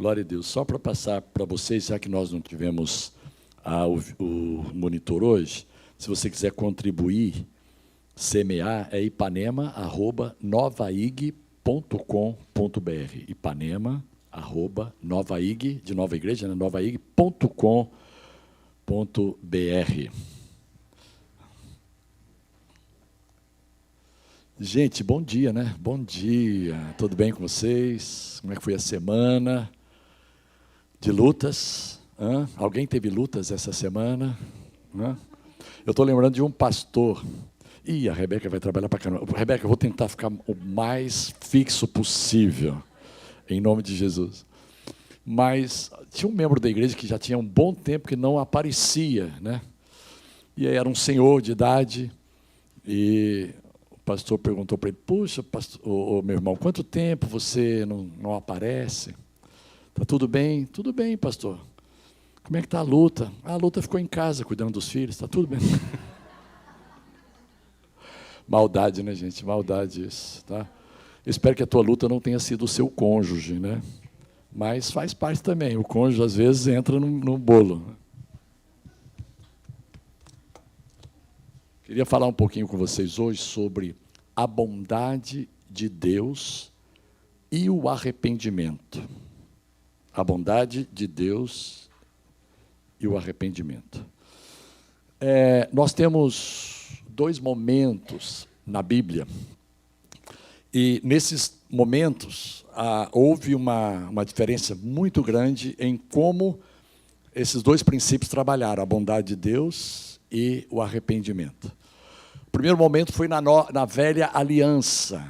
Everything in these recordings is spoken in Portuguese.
Glória a Deus. Só para passar para vocês, já que nós não tivemos o monitor hoje, se você quiser contribuir, semear, é ipanema@novaig.com.br. Ipanema@novaig, de Nova Igreja, né? novaig.com.br. Gente, bom dia, né? Bom dia. Tudo bem com vocês? Como é que foi a semana? De lutas? Hã? Alguém teve lutas essa semana? Hã? Eu estou lembrando de um pastor. A Rebeca vai trabalhar para caramba. Rebeca, eu vou tentar ficar o mais fixo possível, em nome de Jesus. Mas tinha um membro da igreja que já tinha um bom tempo que não aparecia, né? E era um senhor de idade, e o pastor perguntou para ele: puxa, pastor, meu irmão, quanto tempo você não aparece? Está tudo bem? Tudo bem, pastor. Como é que está a luta? A luta ficou em casa, cuidando dos filhos, está tudo bem. Maldade, né, gente? Maldade isso, tá? Eu espero que a tua luta não tenha sido o seu cônjuge, né? Mas faz parte também. O cônjuge, às vezes, entra no bolo. Queria falar um pouquinho com vocês hoje sobre a bondade de Deus e o arrependimento. A bondade de Deus e o arrependimento. Nós temos dois momentos na Bíblia, e nesses momentos houve uma diferença muito grande em como esses dois princípios trabalharam, a bondade de Deus e o arrependimento. O primeiro momento foi na velha aliança,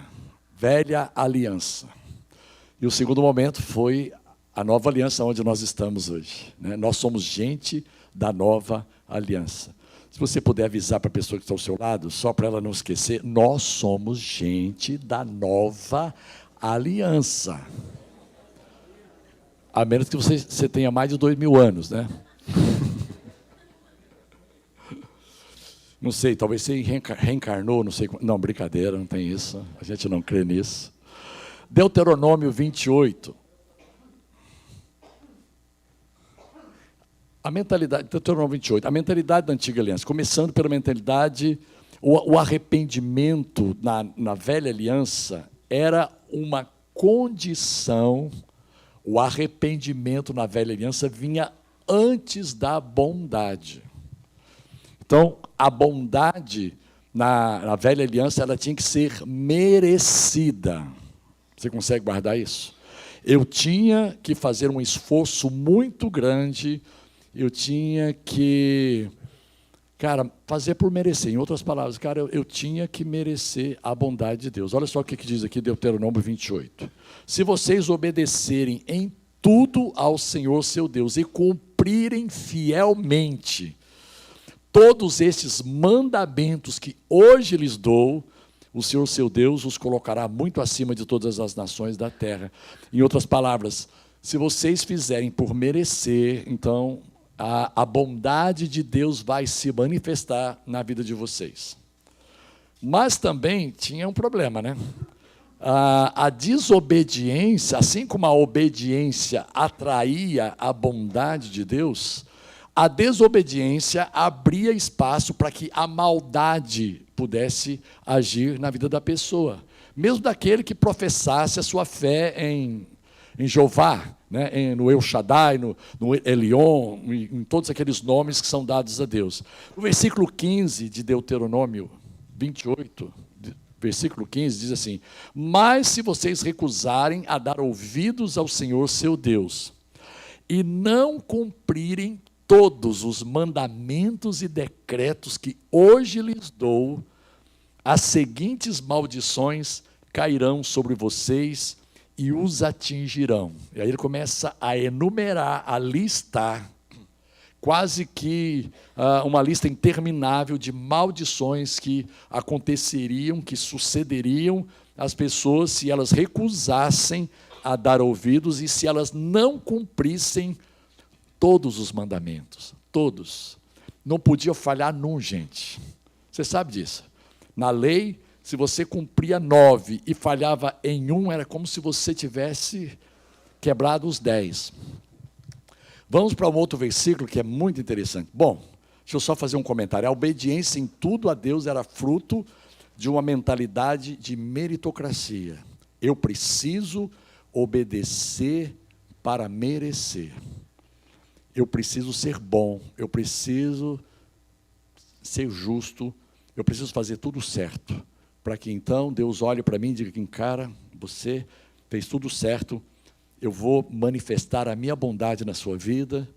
e o segundo momento foi a nova aliança, onde nós estamos hoje, né? Nós somos gente da nova aliança. Se você puder avisar para a pessoa que está ao seu lado, só para ela não esquecer, nós somos gente da nova aliança. A menos que você tenha mais de 2000 anos, né? Não sei, talvez você reencarnou, não sei. Não, brincadeira, não tem isso. A gente não crê nisso. Deuteronômio 28. Deuteronômio 28, a mentalidade da antiga aliança, começando pela mentalidade, o arrependimento na velha aliança era uma condição, o arrependimento na velha aliança vinha antes da bondade. Então, a bondade na velha aliança, ela tinha que ser merecida. Você consegue guardar isso? Eu tinha que fazer um esforço muito grande. Eu tinha que, fazer por merecer. Em outras palavras, eu tinha que merecer a bondade de Deus. Olha só o que diz aqui Deuteronômio 28. Se vocês obedecerem em tudo ao Senhor seu Deus e cumprirem fielmente todos estes mandamentos que hoje lhes dou, o Senhor seu Deus os colocará muito acima de todas as nações da terra. Em outras palavras, se vocês fizerem por merecer, então a bondade de Deus vai se manifestar na vida de vocês. Mas também tinha um problema, né? A desobediência, assim como a obediência atraía a bondade de Deus, a desobediência abria espaço para que a maldade pudesse agir na vida da pessoa, mesmo daquele que professasse a sua fé em Jeová, né, no El Shaddai, no Elion, em todos aqueles nomes que são dados a Deus. O versículo 15 de Deuteronômio 28, versículo 15, diz assim: mas se vocês recusarem a dar ouvidos ao Senhor seu Deus, e não cumprirem todos os mandamentos e decretos que hoje lhes dou, as seguintes maldições cairão sobre vocês e os atingirão. E aí ele começa a enumerar, a listar, quase que uma lista interminável de maldições que aconteceriam, que sucederiam às pessoas se elas recusassem a dar ouvidos e se elas não cumprissem todos os mandamentos. Todos. Não podia falhar num, gente. Você sabe disso. Na lei, se você cumpria 9 e falhava em um, era como se você tivesse quebrado os 10. Vamos para um outro versículo que é muito interessante. Bom, deixa eu só fazer um comentário. A obediência em tudo a Deus era fruto de uma mentalidade de meritocracia. Eu preciso obedecer para merecer. Eu preciso ser bom, eu preciso ser justo, eu preciso fazer tudo certo, para que então Deus olhe para mim e diga, cara, você fez tudo certo, eu vou manifestar a minha bondade na sua vida.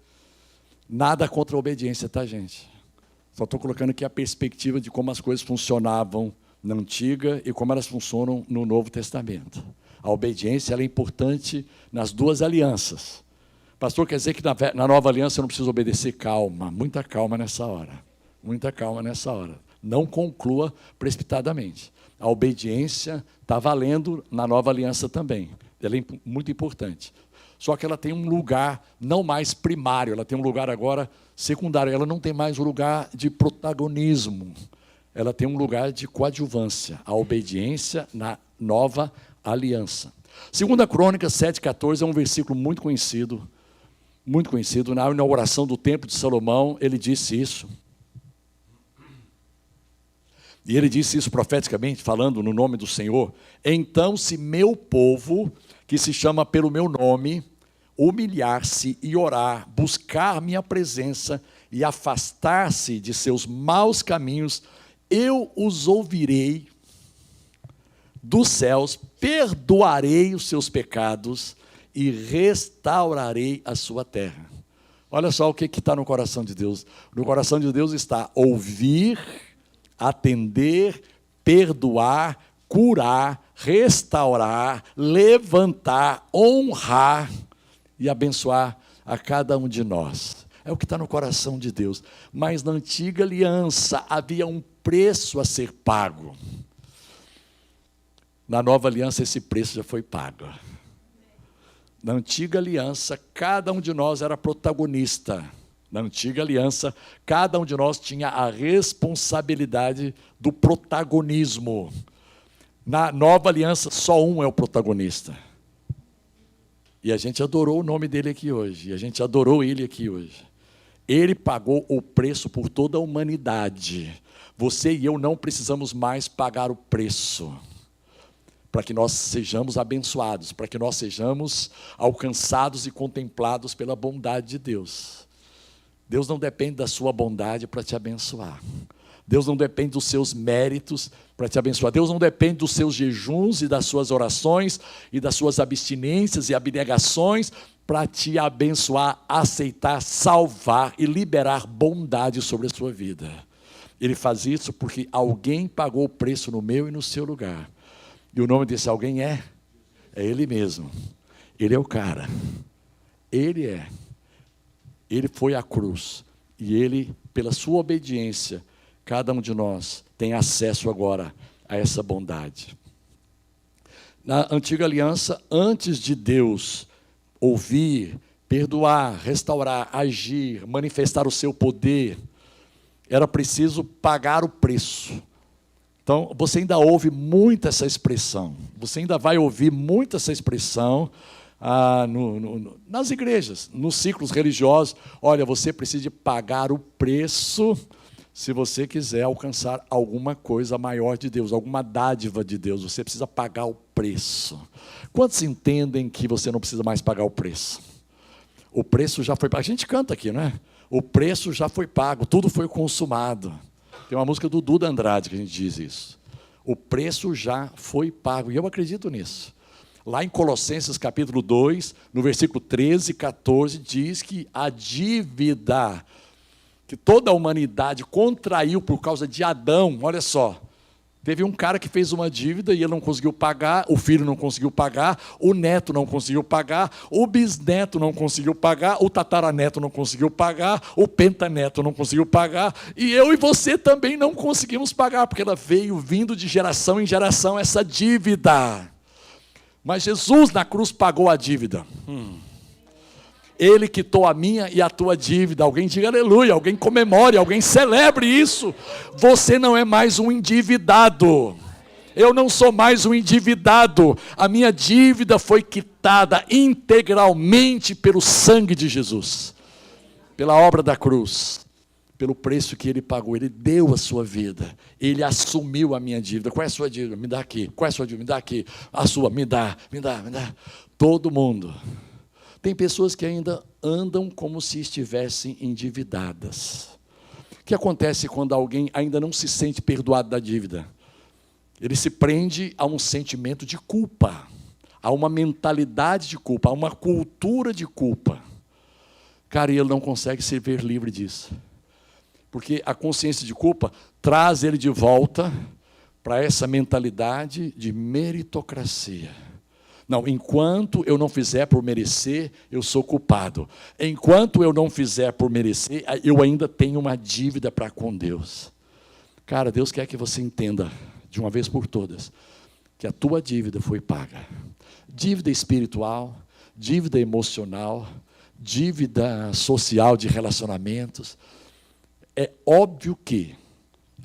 Nada contra a obediência, tá, gente? Só estou colocando aqui a perspectiva de como as coisas funcionavam na Antiga e como elas funcionam no Novo Testamento. A obediência ela é importante nas duas alianças. Pastor, quer dizer que na nova aliança eu não preciso obedecer? Calma, muita calma nessa hora. Muita calma nessa hora. Não conclua precipitadamente. A obediência está valendo na nova aliança também. Ela é muito importante. Só que ela tem um lugar não mais primário, ela tem um lugar agora secundário. Ela não tem mais um lugar de protagonismo. Ela tem um lugar de coadjuvância. A obediência na nova aliança. 2 Crônicas 7,14 é um versículo muito conhecido. Muito conhecido. Na inauguração do Templo de Salomão, ele disse isso. E ele disse isso profeticamente, falando no nome do Senhor. Então, se meu povo, que se chama pelo meu nome, humilhar-se e orar, buscar minha presença e afastar-se de seus maus caminhos, eu os ouvirei dos céus, perdoarei os seus pecados e restaurarei a sua terra. Olha só o que está no coração de Deus. No coração de Deus está ouvir, atender, perdoar, curar, restaurar, levantar, honrar e abençoar a cada um de nós. É o que está no coração de Deus. Mas na antiga aliança havia um preço a ser pago. Na nova aliança esse preço já foi pago. Na antiga aliança, cada um de nós era protagonista. Na antiga aliança, cada um de nós tinha a responsabilidade do protagonismo. Na nova aliança, só um é o protagonista. E a gente adorou o nome dele aqui hoje. E a gente adorou ele aqui hoje. Ele pagou o preço por toda a humanidade. Você e eu não precisamos mais pagar o preço para que nós sejamos abençoados, para que nós sejamos alcançados e contemplados pela bondade de Deus. Deus não depende da sua bondade para te abençoar. Deus não depende dos seus méritos para te abençoar. Deus não depende dos seus jejuns e das suas orações e das suas abstinências e abnegações para te abençoar, aceitar, salvar e liberar bondade sobre a sua vida. Ele faz isso porque alguém pagou o preço no meu e no seu lugar. E o nome desse alguém é Ele mesmo. Ele é o cara. Ele é. Ele foi à cruz. E Ele, pela sua obediência, cada um de nós tem acesso agora a essa bondade. Na antiga aliança, antes de Deus ouvir, perdoar, restaurar, agir, manifestar o seu poder, era preciso pagar o preço. Então, você ainda ouve muito essa expressão. Você ainda vai ouvir muito essa expressão nas igrejas, nos ciclos religiosos. Olha, você precisa de pagar o preço se você quiser alcançar alguma coisa maior de Deus, alguma dádiva de Deus. Você precisa pagar o preço. Quantos entendem que você não precisa mais pagar o preço? O preço já foi pago. A gente canta aqui, não é? O preço já foi pago, tudo foi consumado. Tem uma música do Duda Andrade que a gente diz isso. O preço já foi pago, e eu acredito nisso. Lá em Colossenses capítulo 2, no versículo 13 e 14, diz que a dívida que toda a humanidade contraiu por causa de Adão, olha só, teve um cara que fez uma dívida e ele não conseguiu pagar, o filho não conseguiu pagar, o neto não conseguiu pagar, o bisneto não conseguiu pagar, o tataraneto não conseguiu pagar, o pentaneto não conseguiu pagar, e eu e você também não conseguimos pagar, porque ela veio vindo de geração em geração essa dívida. Mas Jesus na cruz pagou a dívida. Ele quitou a minha e a tua dívida. Alguém diga aleluia, alguém comemore, alguém celebre isso. Você não é mais um endividado. Eu não sou mais um endividado. A minha dívida foi quitada integralmente pelo sangue de Jesus, pela obra da cruz, pelo preço que Ele pagou. Ele deu a sua vida. Ele assumiu a minha dívida. Qual é a sua dívida? Me dá aqui. Qual é a sua dívida? Me dá aqui. A sua, me dá. Todo mundo. Tem pessoas que ainda andam como se estivessem endividadas. O que acontece quando alguém ainda não se sente perdoado da dívida? Ele se prende a um sentimento de culpa, a uma mentalidade de culpa, a uma cultura de culpa. Cara, e ele não consegue se ver livre disso. Porque a consciência de culpa traz ele de volta para essa mentalidade de meritocracia. Não, enquanto eu não fizer por merecer, eu sou culpado. Enquanto eu não fizer por merecer, eu ainda tenho uma dívida para com Deus. Cara, Deus quer que você entenda, de uma vez por todas, que a tua dívida foi paga. Dívida espiritual, dívida emocional, dívida social de relacionamentos. É óbvio que,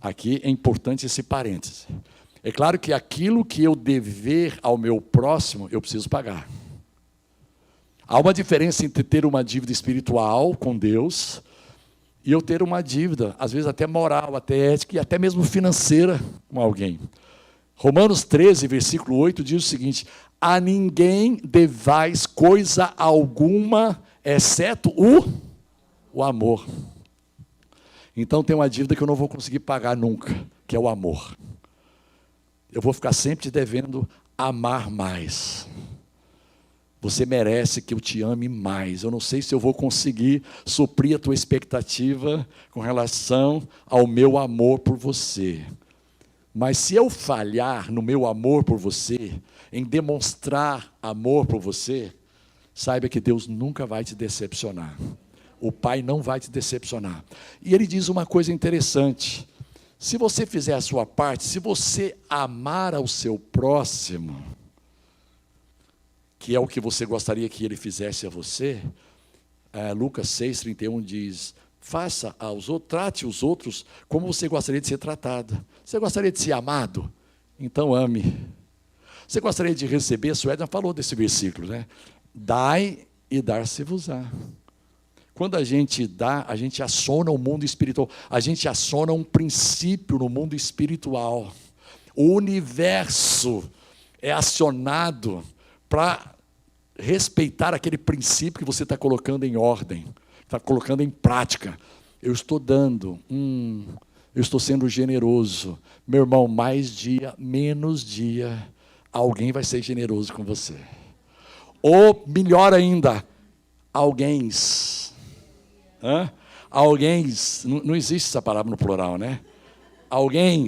aqui é importante esse parêntese, é claro que aquilo que eu dever ao meu próximo, eu preciso pagar. Há uma diferença entre ter uma dívida espiritual com Deus e eu ter uma dívida, às vezes até moral, até ética e até mesmo financeira com alguém. Romanos 13, versículo 8, diz o seguinte: a ninguém devais coisa alguma, exceto o amor. Então tem uma dívida que eu não vou conseguir pagar nunca, que é o amor. Eu vou ficar sempre te devendo amar mais. Você merece que eu te ame mais. Eu não sei se eu vou conseguir suprir a tua expectativa com relação ao meu amor por você. Mas se eu falhar no meu amor por você, em demonstrar amor por você, saiba que Deus nunca vai te decepcionar. O Pai não vai te decepcionar. E Ele diz uma coisa interessante. Se você fizer a sua parte, se você amar ao seu próximo, que é o que você gostaria que ele fizesse a você, Lucas 6,31 diz: faça aos outros, trate os outros como você gostaria de ser tratado. Você gostaria de ser amado? Então ame. Você gostaria de receber? A Suédia falou desse versículo, né? Dai e dar-se-vos-á. Quando a gente dá, a gente aciona o mundo espiritual, a gente aciona um princípio no mundo espiritual. O universo é acionado para respeitar aquele princípio que você está colocando em ordem, está colocando em prática. Eu estou dando, eu estou sendo generoso. Meu irmão, mais dia, menos dia, alguém vai ser generoso com você. Ou, melhor ainda, alguém... Alguém, não existe essa palavra no plural, né? Alguém,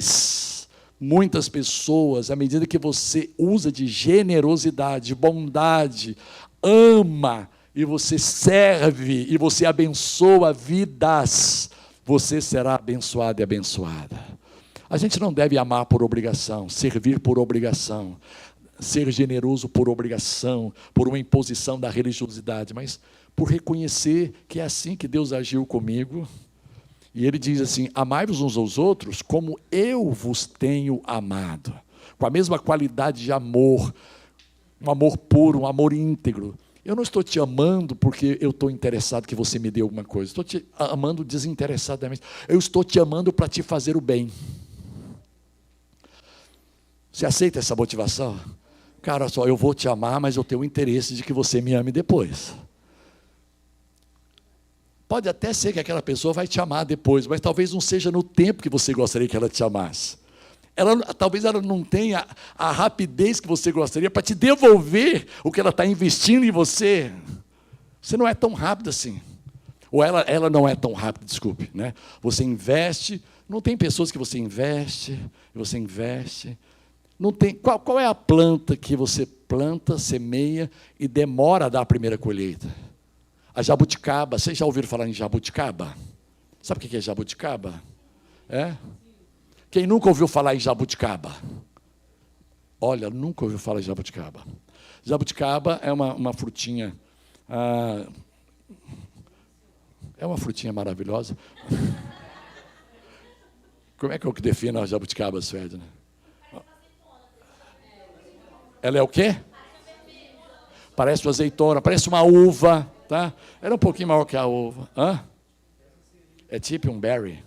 muitas pessoas, à medida que você usa de generosidade, de bondade, ama, e você serve, e você abençoa vidas, você será abençoado e abençoada. A gente não deve amar por obrigação, servir por obrigação, ser generoso por obrigação, por uma imposição da religiosidade, mas por reconhecer que é assim que Deus agiu comigo. E Ele diz assim: amai-vos uns aos outros como eu vos tenho amado, com a mesma qualidade de amor, um amor puro, um amor íntegro. Eu não estou te amando porque eu estou interessado que você me dê alguma coisa, estou te amando desinteressadamente, eu estou te amando para te fazer o bem. Você aceita essa motivação? Cara, só, eu vou te amar, mas eu tenho o interesse de que você me ame depois. Pode até ser que aquela pessoa vai te amar depois, mas talvez não seja no tempo que você gostaria que ela te amasse. Talvez ela não tenha a rapidez que você gostaria para te devolver o que ela está investindo em você. Você não é tão rápido assim. Ou ela não é tão rápida, desculpe, né? Você investe, não tem pessoas que você investe. Não tem, qual é a planta que você planta, semeia e demora a dar a primeira colheita? A jabuticaba. Vocês já ouviram falar em jabuticaba? Sabe o que é jabuticaba? Quem nunca ouviu falar em jabuticaba? Olha, nunca ouviu falar em jabuticaba. Jabuticaba é uma frutinha, é uma frutinha maravilhosa. Como é que eu defino a jabuticaba, Suédia? Ela é o quê? Parece uma azeitona, parece uma uva, tá? Era um pouquinho maior que a uva. Hã? É tipo um berry.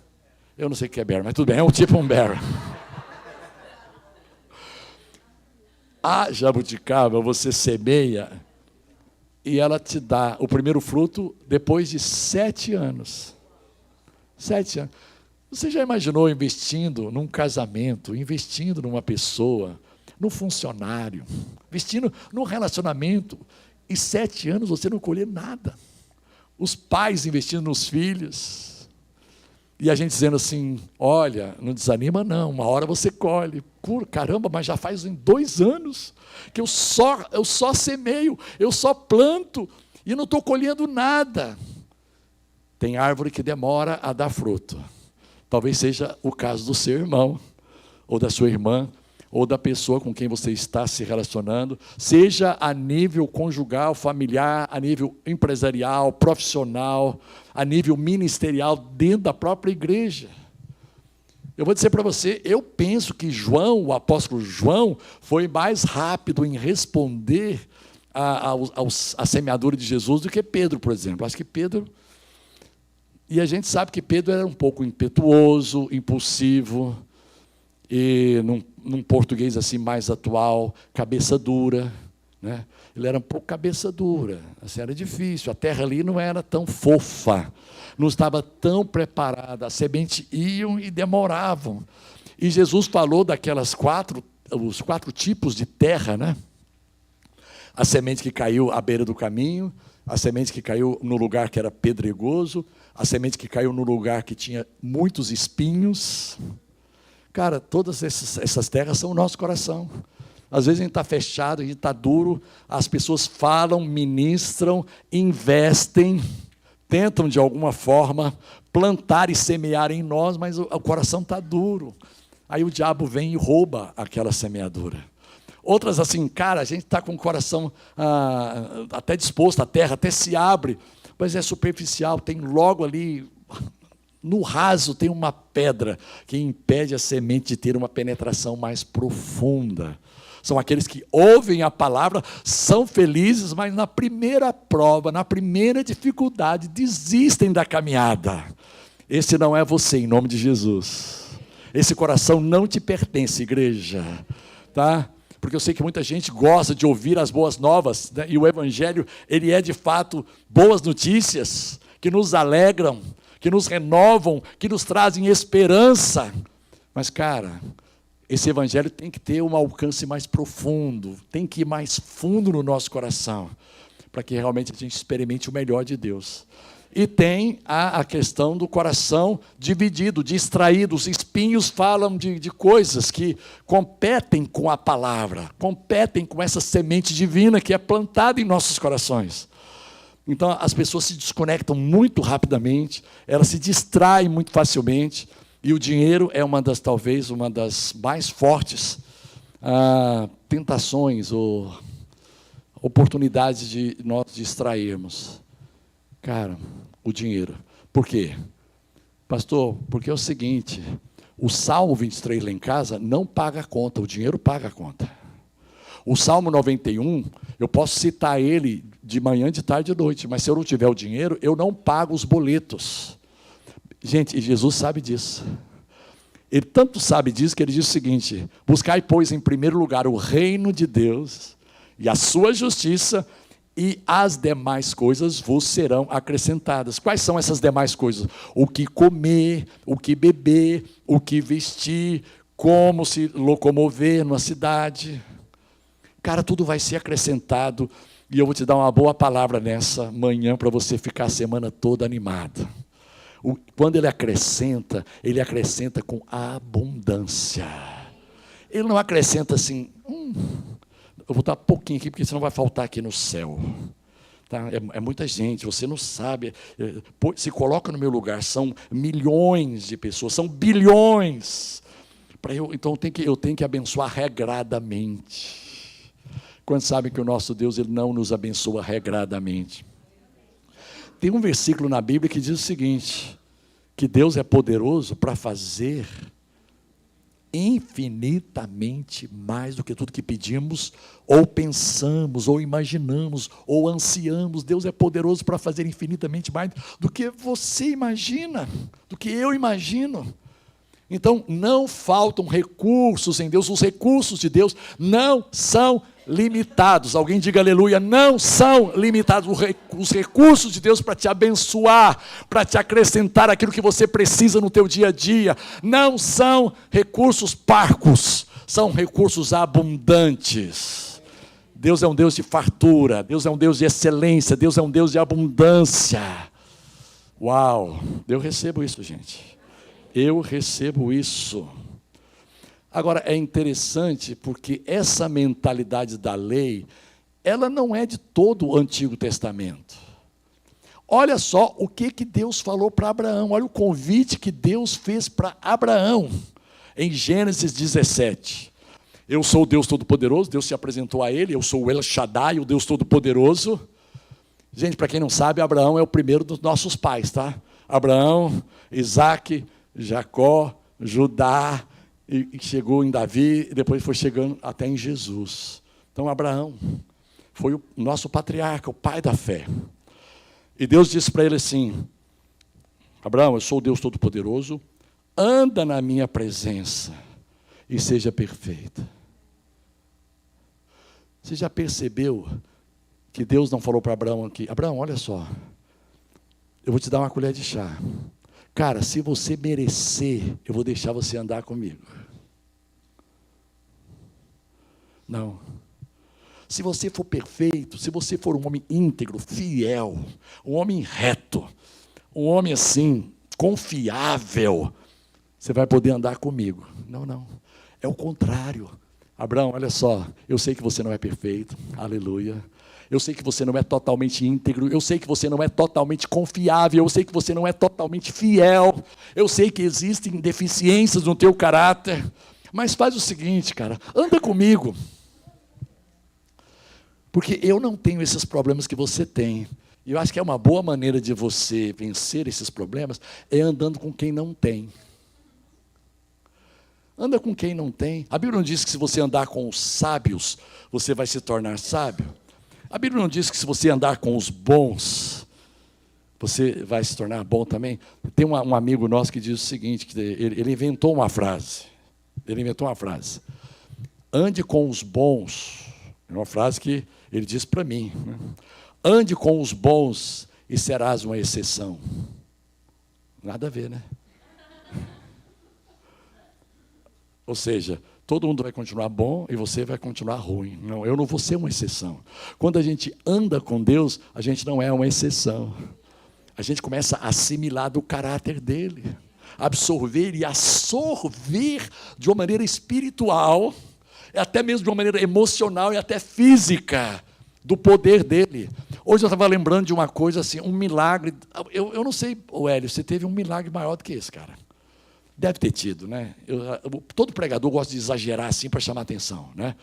Eu não sei o que é berry, mas tudo bem, é um tipo um berry. A jabuticaba você semeia e ela te dá o primeiro fruto depois de 7 anos. 7 anos. Você já imaginou investindo num casamento, investindo numa pessoa, num funcionário, investindo num relacionamento, e 7 anos você não colher nada? Os pais investindo nos filhos, e a gente dizendo assim, olha, não desanima não, uma hora você colhe. Caramba, mas já faz 2 anos que eu só semeio, eu só planto, e não estou colhendo nada. Tem árvore que demora a dar fruto. Talvez seja o caso do seu irmão, ou da sua irmã, ou da pessoa com quem você está se relacionando, seja a nível conjugal, familiar, a nível empresarial, profissional, a nível ministerial, dentro da própria igreja. Eu vou dizer para você, eu penso que João, o apóstolo João, foi mais rápido em responder à semeadura de Jesus do que Pedro, por exemplo. Acho que Pedro... E a gente sabe que Pedro era um pouco impetuoso, impulsivo, e num português assim mais atual, cabeça dura, né? Ele era um pouco cabeça dura, assim, era difícil, a terra ali não era tão fofa, não estava tão preparada, as sementes iam e demoravam. E Jesus falou daquelas os 4 tipos de terra, né? A semente que caiu à beira do caminho, a semente que caiu no lugar que era pedregoso, a semente que caiu no lugar que tinha muitos espinhos. Cara, todas essas terras são o nosso coração. Às vezes a gente está fechado, a gente está duro, as pessoas falam, ministram, investem, tentam de alguma forma plantar e semear em nós, mas o coração está duro. Aí o diabo vem e rouba aquela semeadura. Outras assim, cara, a gente está com o coração até disposto, a terra até se abre, mas é superficial, tem logo ali, no raso, tem uma pedra que impede a semente de ter uma penetração mais profunda. São aqueles que ouvem a palavra, são felizes, mas na primeira prova, na primeira dificuldade, desistem da caminhada. Esse não é você, em nome de Jesus. Esse coração não te pertence, igreja, tá? Porque eu sei que muita gente gosta de ouvir as boas novas, né? E o Evangelho, ele é de fato boas notícias, que nos alegram, que nos renovam, que nos trazem esperança. Mas, cara, esse Evangelho tem que ter um alcance mais profundo, tem que ir mais fundo no nosso coração, para que realmente a gente experimente o melhor de Deus. E tem a questão do coração dividido, distraído. Os espinhos falam de coisas que competem com a palavra, competem com essa semente divina que é plantada em nossos corações. Então, as pessoas se desconectam muito rapidamente, elas se distraem muito facilmente, e o dinheiro é talvez uma das mais fortes tentações ou oportunidades de nós distrairmos. Cara, o dinheiro. Por quê? Pastor, porque é o seguinte, o Salmo 23 lá em casa não paga a conta, o dinheiro paga a conta. O Salmo 91, eu posso citar ele de manhã, de tarde e de noite, mas se eu não tiver o dinheiro, eu não pago os boletos. Gente, e Jesus sabe disso. Ele tanto sabe disso que ele diz o seguinte, buscai, pois, em primeiro lugar o reino de Deus e a sua justiça, e as demais coisas vos serão acrescentadas. Quais são essas demais coisas? O que comer, o que beber, o que vestir, como se locomover numa cidade. Cara, tudo vai ser acrescentado, e eu vou te dar uma boa palavra nessa manhã para você ficar a semana toda animado. Quando ele acrescenta com abundância. Ele não acrescenta assim, eu vou dar um pouquinho aqui, porque senão vai faltar aqui no céu. Tá? É muita gente, você não sabe. Se coloca no meu lugar, são milhões de pessoas, são bilhões. Então eu tenho que abençoar regradamente. Quantos sabem que o nosso Deus ele não nos abençoa regradamente? Tem um versículo na Bíblia que diz o seguinte, que Deus é poderoso para fazer infinitamente mais do que tudo que pedimos, ou pensamos, ou imaginamos, ou ansiamos. Deus é poderoso para fazer infinitamente mais do que você imagina, do que eu imagino. Então, não faltam recursos em Deus, os recursos de Deus não são limitados. Alguém diga aleluia, não são limitados. Os recursos de Deus para te abençoar, para te acrescentar aquilo que você precisa no teu dia a dia, não são recursos parcos, são recursos abundantes. Deus é um Deus de fartura, Deus é um Deus de excelência, Deus é um Deus de abundância. Uau, eu recebo isso, gente. Eu recebo isso. Agora, é interessante porque essa mentalidade da lei, ela não é de todo o Antigo Testamento. Olha só o que Deus falou para Abraão, olha o convite que Deus fez para Abraão, em Gênesis 17. Eu sou o Deus Todo-Poderoso, Deus se apresentou a ele, eu sou o El Shaddai, o Deus Todo-Poderoso. Gente, para quem não sabe, Abraão é o primeiro dos nossos pais, tá? Abraão, Isaac, Jacó, Judá, e chegou em Davi, e depois foi chegando até em Jesus. Então, Abraão foi o nosso patriarca, o pai da fé. E Deus disse para ele assim: Abraão, eu sou o Deus Todo-Poderoso, anda na minha presença e seja perfeito. Você já percebeu que Deus não falou para Abraão aqui: Abraão, olha só, eu vou te dar uma colher de chá. Cara, se você merecer, eu vou deixar você andar comigo. Não. Se você for perfeito, se você for um homem íntegro, fiel, um homem reto, um homem assim, confiável, você vai poder andar comigo. Não, não. É o contrário. Abraão, olha só, eu sei que você não é perfeito, aleluia. Eu sei que você não é totalmente íntegro, eu sei que você não é totalmente confiável, eu sei que você não é totalmente fiel, eu sei que existem deficiências no teu caráter, mas faz o seguinte, cara, anda comigo, porque eu não tenho esses problemas que você tem. E eu acho que é uma boa maneira de você vencer esses problemas, é andando com quem não tem. Anda com quem não tem. A Bíblia não diz que se você andar com os sábios, você vai se tornar sábio. A Bíblia não diz que se você andar com os bons, você vai se tornar bom também. Tem um amigo nosso que diz o seguinte, que ele inventou uma frase. Ele inventou uma frase. Ande com os bons. É uma frase que ele disse para mim. Né? Ande com os bons e serás uma exceção. Nada a ver, né? Ou seja, todo mundo vai continuar bom e você vai continuar ruim. Não, eu não vou ser uma exceção. Quando a gente anda com Deus, a gente não é uma exceção. A gente começa a assimilar do caráter dele, absorver e absorver de uma maneira espiritual, até mesmo de uma maneira emocional e até física, do poder dele. Hoje eu estava lembrando de uma coisa assim, um milagre. Eu não sei, Hélio, você teve um milagre maior do que esse, cara. Deve ter tido, né? Todo pregador gosta de exagerar assim para chamar atenção, né?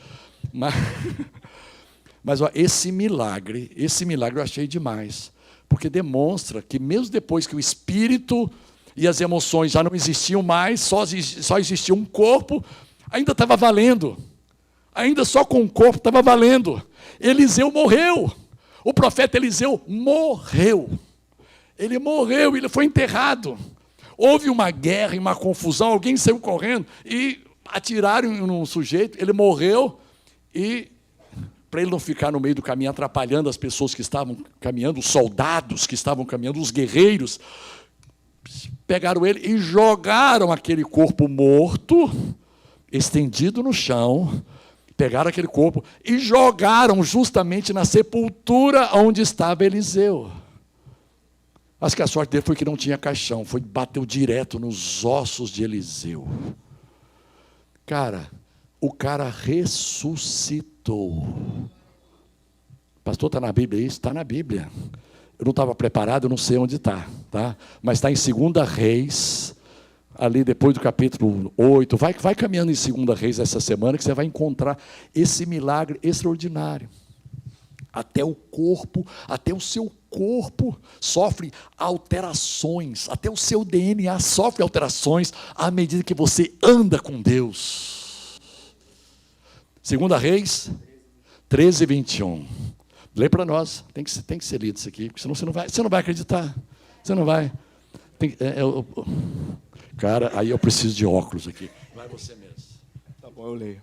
Mas ó, esse milagre eu achei demais, porque demonstra que mesmo depois que o espírito e as emoções já não existiam mais, só existia um corpo, ainda estava valendo. Ainda só com o corpo estava valendo. Eliseu morreu. O profeta Eliseu morreu. Ele morreu, ele foi enterrado. Houve uma guerra e uma confusão, alguém saiu correndo e atiraram num sujeito, ele morreu e, para ele não ficar no meio do caminho atrapalhando as pessoas que estavam caminhando, os soldados que estavam caminhando, os guerreiros, pegaram ele e jogaram aquele corpo morto, estendido no chão, pegaram aquele corpo e jogaram justamente na sepultura onde estava Eliseu. Acho que a sorte dele foi que não tinha caixão, bateu direto nos ossos de Eliseu. Cara, o cara ressuscitou. Pastor, está na Bíblia isso? Está na Bíblia. Eu não estava preparado, eu não sei onde está, tá? Mas está em 2 Reis, ali depois do capítulo 8. Vai caminhando em 2 Reis essa semana que você vai encontrar esse milagre extraordinário. Até o corpo, até o seu corpo sofre alterações, até o seu DNA sofre alterações à medida que você anda com Deus. 2 Reis 13:21. Lê para nós, tem que ser lido isso aqui, porque senão você não vai acreditar. Você não vai. Cara, aí eu preciso de óculos aqui. Vai você mesmo. Tá bom, eu leio.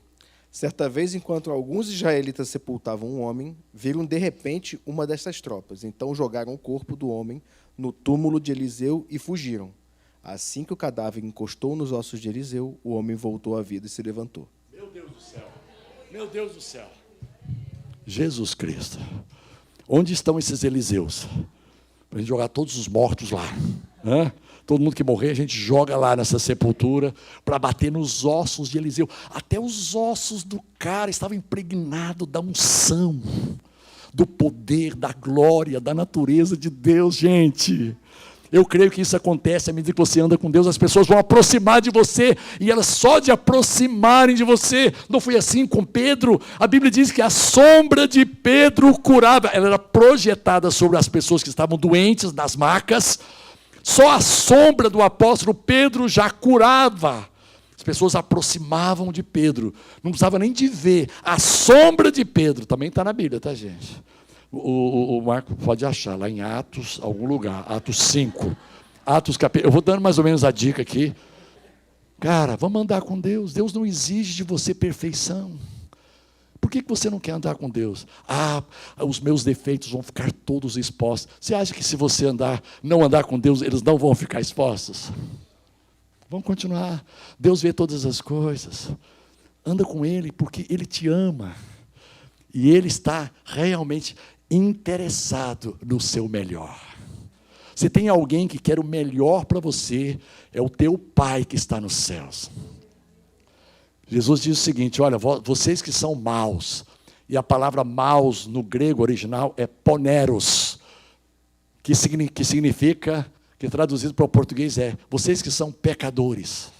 Certa vez, enquanto alguns israelitas sepultavam um homem, viram de repente uma dessas tropas. Então jogaram o corpo do homem no túmulo de Eliseu e fugiram. Assim que o cadáver encostou nos ossos de Eliseu, o homem voltou à vida e se levantou. Meu Deus do céu! Meu Deus do céu! Jesus Cristo! Onde estão esses Eliseus? Para a gente jogar todos os mortos lá. Todo mundo que morrer, a gente joga lá nessa sepultura para bater nos ossos de Eliseu. Até os ossos do cara estavam impregnados da unção, do poder, da glória, da natureza de Deus, gente. Eu creio que isso acontece à medida que você anda com Deus, as pessoas vão aproximar de você, e elas só de aproximarem de você. Não foi assim com Pedro? A Bíblia diz que a sombra de Pedro curava. Ela era projetada sobre as pessoas que estavam doentes, nas macas. Só a sombra do apóstolo Pedro já curava. As pessoas aproximavam de Pedro. Não precisava nem de ver. A sombra de Pedro, também está na Bíblia, tá, gente? O Marco pode achar, lá em Atos, algum lugar. Atos 5. Atos capítulo. Eu vou dando mais ou menos a dica aqui. Cara, vamos andar com Deus. Deus não exige de você perfeição. Por que você não quer andar com Deus? Os meus defeitos vão ficar todos expostos. Você acha que se você não andar com Deus, eles não vão ficar expostos? Vamos continuar. Deus vê todas as coisas. Anda com Ele, porque Ele te ama. E Ele está realmente interessado no seu melhor. Se tem alguém que quer o melhor para você, é o teu Pai que está nos céus. Jesus diz o seguinte: olha, vocês que são maus, e a palavra maus no grego original é poneros, que significa, que traduzido para o português é, vocês que são pecadores.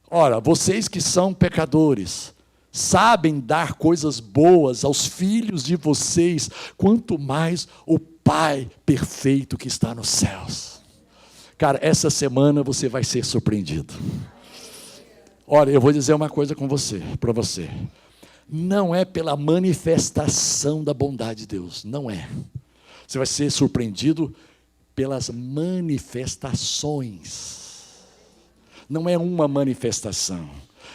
Ora, vocês que são pecadores, sabem dar coisas boas aos filhos de vocês, quanto mais o Pai perfeito que está nos céus. Cara, essa semana você vai ser surpreendido. Olha, eu vou dizer uma coisa para você. Não é pela manifestação da bondade de Deus, não é. Você vai ser surpreendido pelas manifestações. Não é uma manifestação.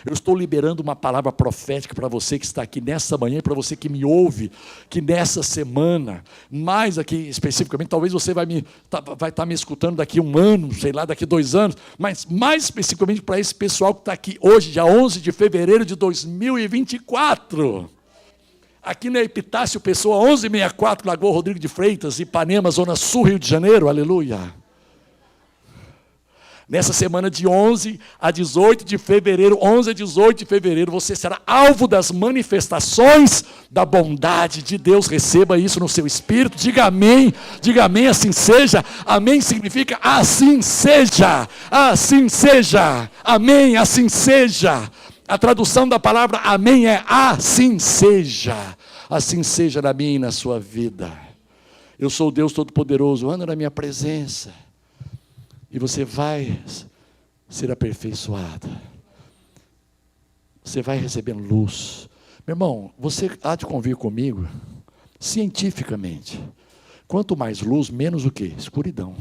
Eu estou liberando uma palavra profética para você que está aqui nessa manhã, e para você que me ouve, que nessa semana, mais aqui especificamente, talvez você vai estar me escutando daqui 1 ano, sei lá, daqui 2 anos, mas mais especificamente para esse pessoal que está aqui hoje, dia 11 de fevereiro de 2024. Aqui na Epitácio Pessoa 1164, Lagoa Rodrigo de Freitas, Ipanema, Zona Sul, Rio de Janeiro, aleluia. Nessa semana de 11 a 18 de fevereiro, 11 a 18 de fevereiro, você será alvo das manifestações da bondade de Deus. Receba isso no seu espírito, diga amém, assim seja. Amém significa assim seja, amém, assim seja. A tradução da palavra amém é assim seja na minha e na sua vida. Eu sou o Deus Todo-Poderoso, anda na minha presença. E você vai ser aperfeiçoado. Você vai recebendo luz. Meu irmão, você há de convir comigo, cientificamente. Quanto mais luz, menos o quê? Escuridão.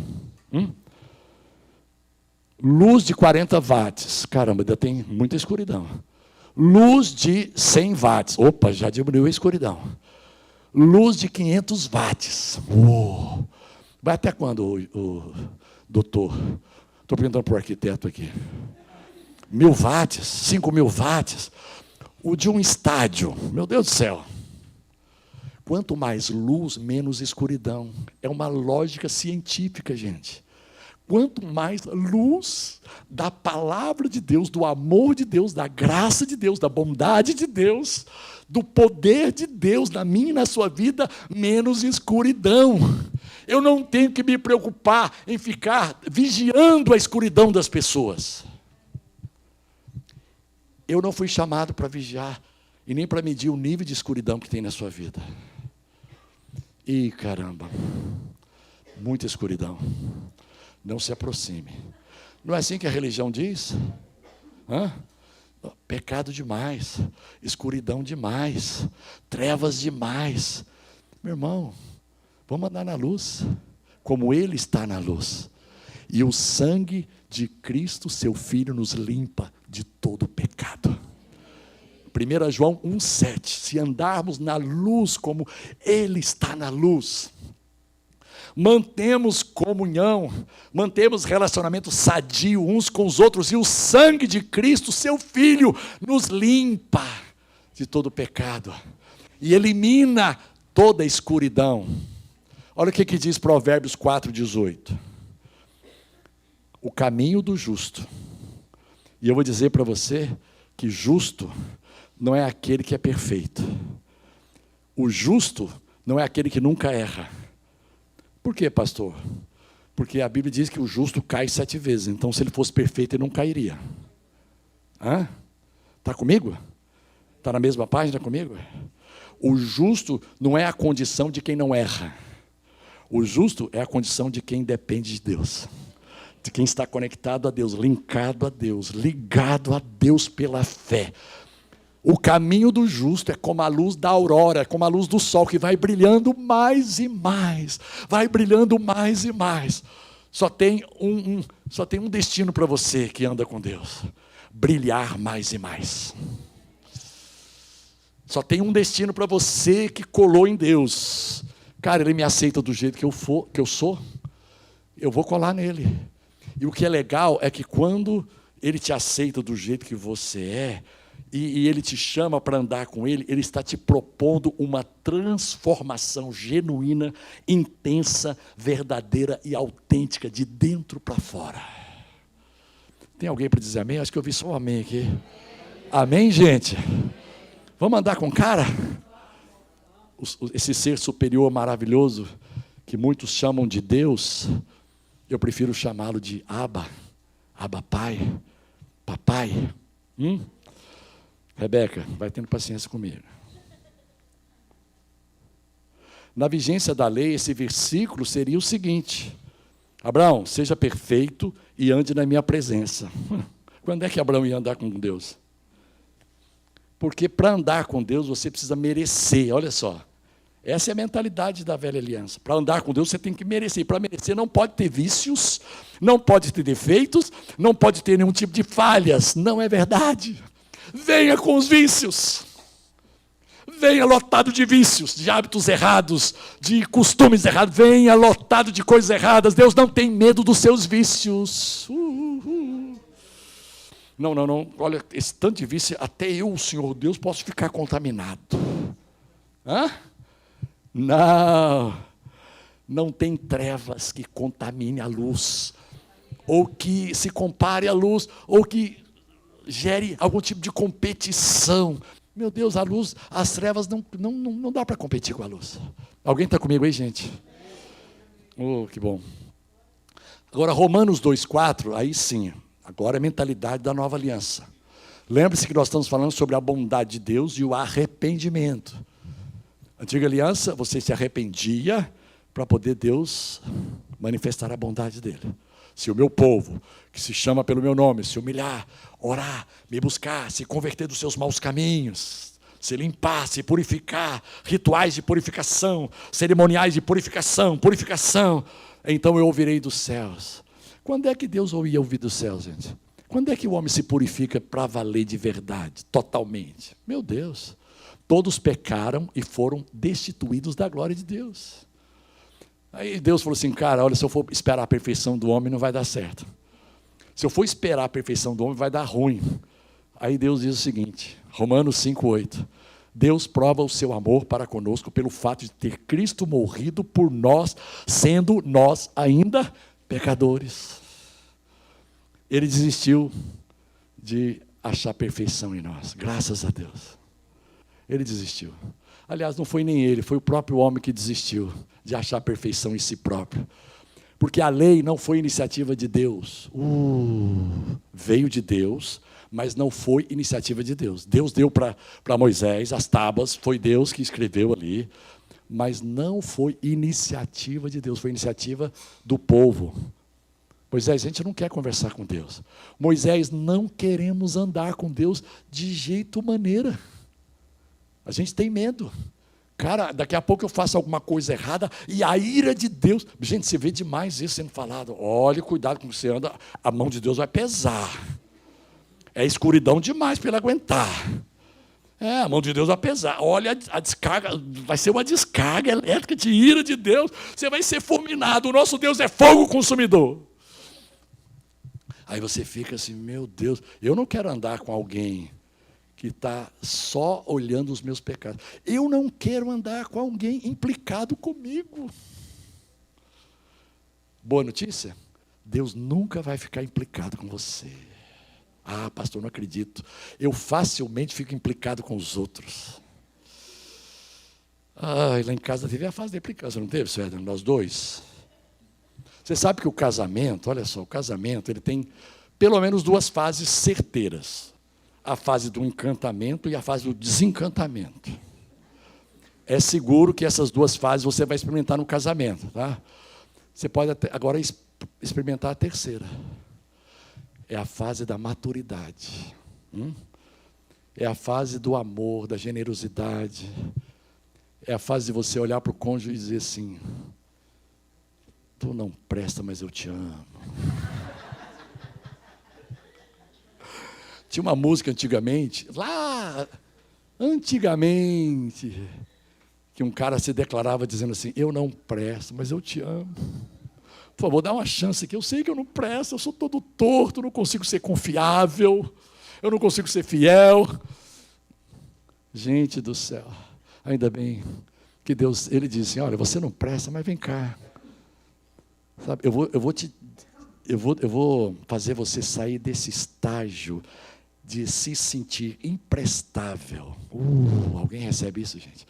Luz de 40 watts. Caramba, ainda tem muita escuridão. Luz de 100 watts. Opa, já diminuiu a escuridão. Luz de 500 watts. Uou. Vai até quando doutor? Estou perguntando para o arquiteto aqui. 1000 watts, 5000 watts. O de um estádio, meu Deus do céu. Quanto mais luz, menos escuridão. É uma lógica científica, gente. Quanto mais luz da palavra de Deus, do amor de Deus, da graça de Deus, da bondade de Deus, do poder de Deus na minha e na sua vida, menos escuridão. Eu não tenho que me preocupar em ficar vigiando a escuridão das pessoas. Eu não fui chamado para vigiar e nem para medir o nível de escuridão que tem na sua vida. Ih, caramba, muita escuridão. Não se aproxime. Não é assim que a religião diz? Hã? Pecado demais, escuridão demais, trevas demais. Meu irmão, vamos andar na luz, como Ele está na luz. E o sangue de Cristo, seu Filho, nos limpa de todo pecado. 1 João 1,7, se andarmos na luz como Ele está na luz, mantemos comunhão, mantemos relacionamento sadio uns com os outros, e o sangue de Cristo, seu Filho, nos limpa de todo pecado, e elimina toda a escuridão. Olha o que diz Provérbios 4,18. O caminho do justo, e eu vou dizer para você que justo não é aquele que é perfeito. O justo não é aquele que nunca erra. Por quê, pastor? Porque a Bíblia diz que o justo cai 7 vezes. Então, se ele fosse perfeito, ele não cairia. Está comigo? Está na mesma página comigo? O justo não é a condição de quem não erra. O justo é a condição de quem depende de Deus. De quem está conectado a Deus, linkado a Deus, ligado a Deus pela fé. O caminho do justo é como a luz da aurora, como a luz do sol, que vai brilhando mais e mais, vai brilhando mais e mais. Só tem um destino para você que anda com Deus: brilhar mais e mais. Só tem um destino para você que colou em Deus. Cara, Ele me aceita do jeito que eu sou, eu vou colar nele. E o que é legal é que quando Ele te aceita do jeito que você é, e Ele te chama para andar com Ele, Ele está te propondo uma transformação genuína, intensa, verdadeira e autêntica, de dentro para fora. Tem alguém para dizer amém? Acho que eu vi só um amém aqui. Amém, gente? Vamos andar com cara? Esse ser superior maravilhoso, que muitos chamam de Deus, eu prefiro chamá-lo de Abba, Abba Pai, Papai. Rebeca, vai tendo paciência comigo. Na vigência da lei, esse versículo seria o seguinte: Abraão, seja perfeito e ande na minha presença. Quando é que Abraão ia andar com Deus? Porque para andar com Deus você precisa merecer, olha só. Essa é a mentalidade da velha aliança. Para andar com Deus você tem que merecer. Para merecer não pode ter vícios, não pode ter defeitos, não pode ter nenhum tipo de falhas. Não é verdade. Venha com os vícios. Venha lotado de vícios, de hábitos errados, de costumes errados. Venha lotado de coisas erradas. Deus não tem medo dos seus vícios. Não. Olha, esse tanto de vício, até eu, o Senhor Deus, posso ficar contaminado. Não tem trevas que contamine a luz, ou que se compare à luz, ou que gere algum tipo de competição. Meu Deus, a luz, as trevas não dá para competir com a luz. Alguém está comigo aí, gente? Oh, que bom. Agora, Romanos 2,4, aí sim, agora é a mentalidade da nova aliança. Lembre-se que nós estamos falando sobre a bondade de Deus e o arrependimento. Antiga aliança, você se arrependia para poder Deus manifestar a bondade dele. Se o meu povo, que se chama pelo meu nome, se humilhar, orar, me buscar, se converter dos seus maus caminhos, se limpar, se purificar, rituais de purificação, cerimoniais de purificação, então eu ouvirei dos céus. Quando é que Deus ia ouvir dos céus, gente? Quando é que o homem se purifica para valer de verdade, totalmente? Meu Deus, todos pecaram e foram destituídos da glória de Deus. Aí Deus falou assim, cara, olha, se eu for esperar a perfeição do homem, não vai dar certo. Se eu for esperar a perfeição do homem, vai dar ruim. Aí Deus diz o seguinte, Romanos 5,8. Deus prova o seu amor para conosco pelo fato de ter Cristo morrido por nós, sendo nós ainda pecadores. Ele desistiu de achar perfeição em nós, graças a Deus. Ele desistiu. Aliás, não foi nem ele, foi o próprio homem que desistiu de achar perfeição em si próprio. Porque a lei não foi iniciativa de Deus. Veio de Deus, mas não foi iniciativa de Deus. Deus deu para Moisés as tábuas, foi Deus que escreveu ali. Mas não foi iniciativa de Deus, foi iniciativa do povo. Moisés, a gente não quer conversar com Deus. Moisés, não queremos andar com Deus de jeito maneira. A gente tem medo. Cara, daqui a pouco eu faço alguma coisa errada e a ira de Deus... Gente, você vê demais isso sendo falado. Olha, cuidado com o que você anda, a mão de Deus vai pesar. É escuridão demais para ele aguentar. A mão de Deus vai pesar. Olha, a descarga, vai ser uma descarga elétrica de ira de Deus. Você vai ser fulminado. O nosso Deus é fogo consumidor. Aí você fica assim, meu Deus, eu não quero andar com alguém que está só olhando os meus pecados. Eu não quero andar com alguém implicado comigo. Boa notícia? Deus nunca vai ficar implicado com você. Ah, pastor, não acredito. Eu facilmente fico implicado com os outros. Ah, lá em casa teve a fase da implicância, não teve, Suéder? Nós dois. Você sabe que o casamento, olha só, o casamento, ele tem pelo menos duas fases certeiras. A fase do encantamento e a fase do desencantamento. É seguro que essas duas fases você vai experimentar no casamento, tá? Você pode agora experimentar a terceira. É a fase da maturidade. É a fase do amor, da generosidade. É a fase de você olhar para o cônjuge e dizer assim: tu não presta, mas eu te amo. Tinha uma música antigamente, que um cara se declarava dizendo assim: eu não presto, mas eu te amo. Por favor, dá uma chance aqui. Eu sei que eu não presto, eu sou todo torto, não consigo ser confiável, eu não consigo ser fiel. Gente do céu, ainda bem que Deus, Ele disse assim: olha, você não presta, mas vem cá. Sabe, eu vou fazer você sair desse estágio de se sentir imprestável. Alguém recebe isso, gente?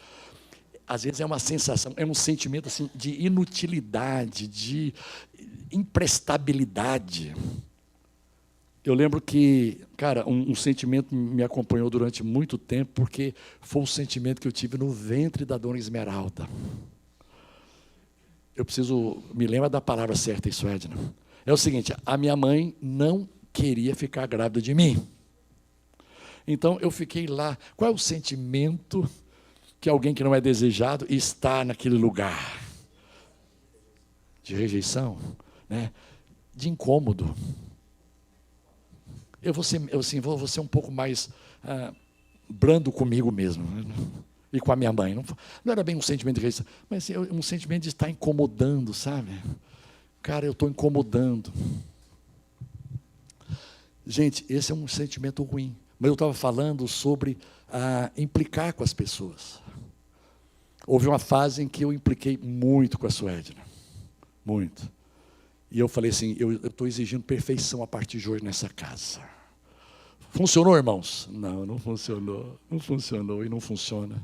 Às vezes é uma sensação, é um sentimento assim, de inutilidade, de imprestabilidade. Eu lembro que, cara, um sentimento me acompanhou durante muito tempo, porque foi o sentimento que eu tive no ventre da dona Esmeralda. Me lembra da palavra certa isso, Edna. É o seguinte, a minha mãe não queria ficar grávida de mim. Então, eu fiquei lá. Qual é o sentimento que alguém que não é desejado está naquele lugar? De rejeição, né? De incômodo. Eu vou ser um pouco mais brando comigo mesmo, né? E com a minha mãe. Não era bem um sentimento de rejeição, mas assim, um sentimento de estar incomodando, sabe? Cara, eu estou incomodando. Gente, esse é um sentimento ruim. Mas eu estava falando sobre implicar com as pessoas. Houve uma fase em que eu impliquei muito com a Suédina. Muito. E eu falei assim, eu estou exigindo perfeição a partir de hoje nessa casa. Funcionou, irmãos? Não, não funcionou. Não funcionou e não funciona.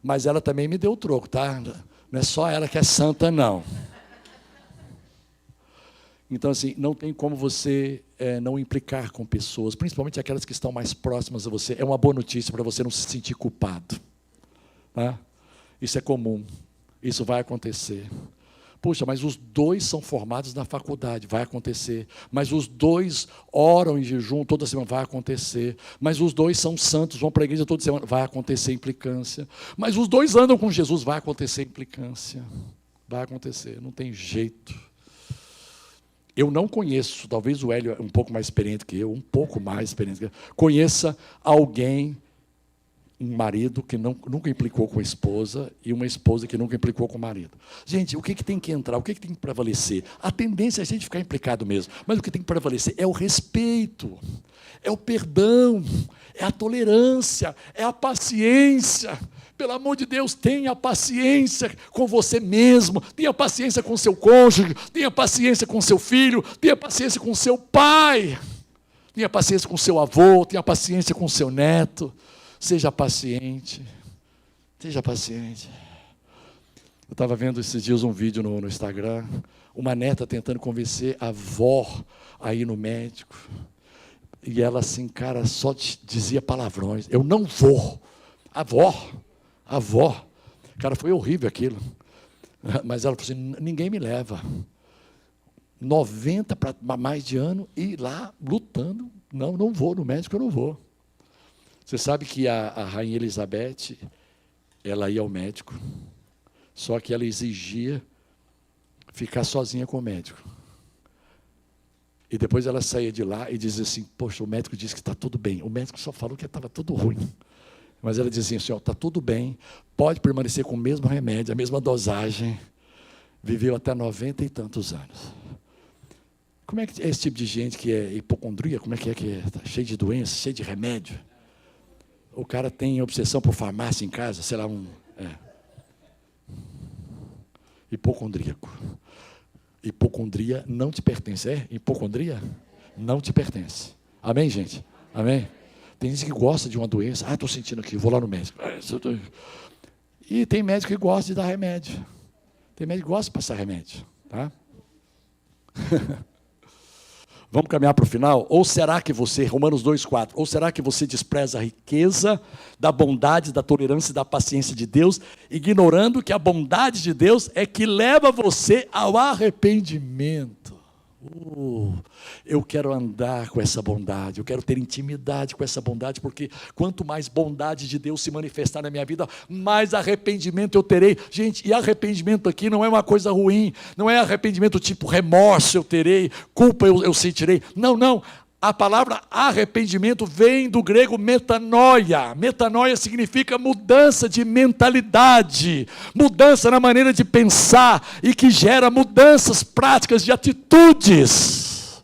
Mas ela também me deu o troco, tá? Não é só ela que é santa, não. Então, assim, não tem como você não implicar com pessoas, principalmente aquelas que estão mais próximas a você. É uma boa notícia para você não se sentir culpado. Tá? Isso é comum. Isso vai acontecer. Puxa, mas os dois são formados na faculdade, vai acontecer. Mas os dois oram em jejum toda semana, vai acontecer. Mas os dois são santos, vão para a igreja toda semana, vai acontecer implicância. Mas os dois andam com Jesus, vai acontecer implicância. Vai acontecer, não tem jeito. Eu não conheço, talvez o Hélio é um pouco mais experiente que eu, conheça alguém, um marido que nunca implicou com a esposa e uma esposa que nunca implicou com o marido. Gente, o que tem que entrar, o que tem que prevalecer? A tendência é a gente ficar implicado mesmo, mas o que tem que prevalecer é o respeito, é o perdão, é a tolerância, é a paciência. Pelo amor de Deus, tenha paciência com você mesmo, tenha paciência com seu cônjuge, tenha paciência com seu filho, tenha paciência com seu pai, tenha paciência com seu avô, tenha paciência com seu neto. Seja paciente, seja paciente. Eu estava vendo esses dias um vídeo no Instagram, uma neta tentando convencer a avó a ir no médico, e ela assim, cara, só dizia palavrões, eu não vou. Avó, Cara, foi horrível aquilo. Mas ela falou assim, ninguém me leva. 90 para mais de ano e lá lutando. Não vou no médico, eu não vou. Você sabe que a rainha Elizabeth, ela ia ao médico, só que ela exigia ficar sozinha com o médico. E depois ela saía de lá e dizia assim, poxa, o médico disse que está tudo bem. O médico só falou que estava tudo ruim. Mas ela dizia assim, está tudo bem, pode permanecer com o mesmo remédio, a mesma dosagem. Viveu até 90 e tantos anos. Como é que é esse tipo de gente que é hipocondria? Como é que está cheio de doença, cheio de remédio? O cara tem obsessão por farmácia em casa, sei lá, hipocondríaco. Hipocondria não te pertence. É? Hipocondria não te pertence. Amém, gente? Amém? Tem gente que gosta de uma doença. Estou sentindo aqui, vou lá no médico. E tem médico que gosta de dar remédio. Tem médico que gosta de passar remédio. Tá? Vamos caminhar para o final? Ou será que você, Romanos 2,4, ou será que você despreza a riqueza da bondade, da tolerância e da paciência de Deus, ignorando que a bondade de Deus é que leva você ao arrependimento? Eu quero andar com essa bondade, eu quero ter intimidade com essa bondade, porque quanto mais bondade de Deus se manifestar na minha vida, mais arrependimento eu terei. Gente, e arrependimento aqui não é uma coisa ruim, não é arrependimento tipo remorso eu terei, culpa eu sentirei. Não. A palavra arrependimento vem do grego metanoia. Metanoia significa mudança de mentalidade, mudança na maneira de pensar e que gera mudanças práticas de atitudes.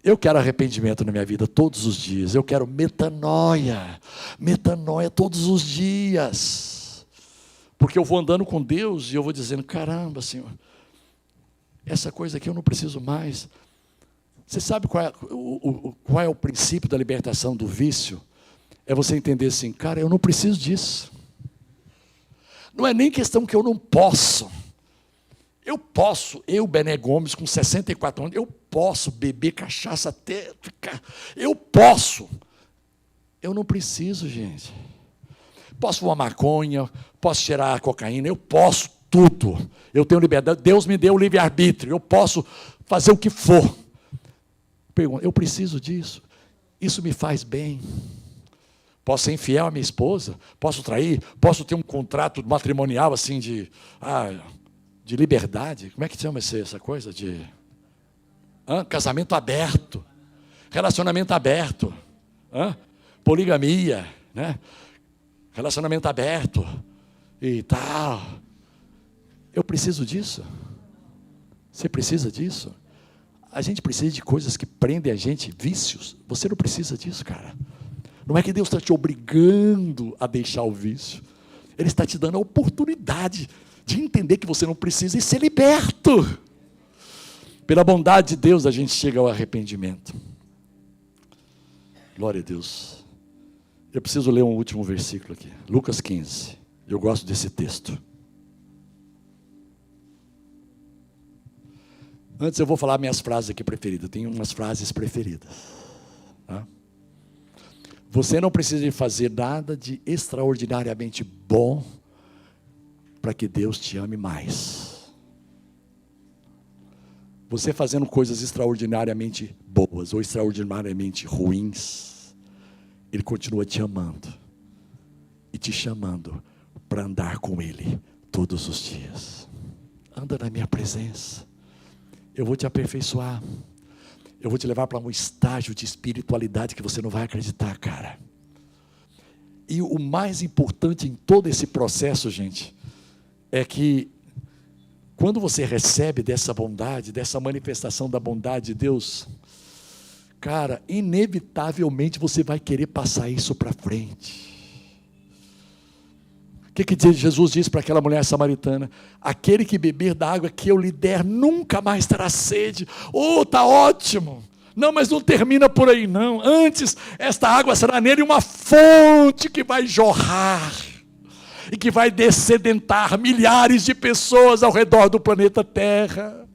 Eu quero arrependimento na minha vida todos os dias. Eu quero metanoia todos os dias. Porque eu vou andando com Deus e eu vou dizendo, caramba, Senhor, essa coisa aqui eu não preciso mais. Você sabe qual é o princípio da libertação do vício? É você entender assim, cara, eu não preciso disso. Não é nem questão que eu não posso. Eu, Bené Gomes, com 64 anos, eu posso beber cachaça até ficar. Eu posso. Eu não preciso, gente. Posso fumar maconha, posso cheirar cocaína, eu posso tudo. Eu tenho liberdade, Deus me deu o livre-arbítrio, eu posso fazer o que for. Pergunta, eu preciso disso? Isso me faz bem? Posso ser infiel à minha esposa? Posso trair? Posso ter um contrato matrimonial assim de liberdade? Como é que chama essa coisa? Casamento aberto, relacionamento aberto, poligamia, né? Relacionamento aberto e tal. Eu preciso disso? Você precisa disso? A gente precisa de coisas que prendem a gente, vícios. Você não precisa disso, cara. Não é que Deus está te obrigando a deixar o vício. Ele está te dando a oportunidade de entender que você não precisa e ser liberto. Pela bondade de Deus, a gente chega ao arrependimento. Glória a Deus. Eu preciso ler um último versículo aqui. Lucas 15. Eu gosto desse texto. Antes eu vou falar minhas frases aqui preferidas. Eu tenho umas frases preferidas. Tá? Você não precisa fazer nada de extraordinariamente bom para que Deus te ame mais. Você fazendo coisas extraordinariamente boas ou extraordinariamente ruins, Ele continua te amando e te chamando para andar com Ele todos os dias. Anda na minha presença. Eu vou te aperfeiçoar. Eu vou te levar para um estágio de espiritualidade que você não vai acreditar, cara. E o mais importante em todo esse processo, gente, é que quando você recebe dessa bondade, dessa manifestação da bondade de Deus, cara, inevitavelmente você vai querer passar isso para frente. O que Jesus disse para aquela mulher samaritana? Aquele que beber da água que eu lhe der, nunca mais terá sede. Está ótimo. Não, mas não termina por aí não. Antes, esta água será nele uma fonte que vai jorrar. E que vai descedentar milhares de pessoas ao redor do planeta Terra.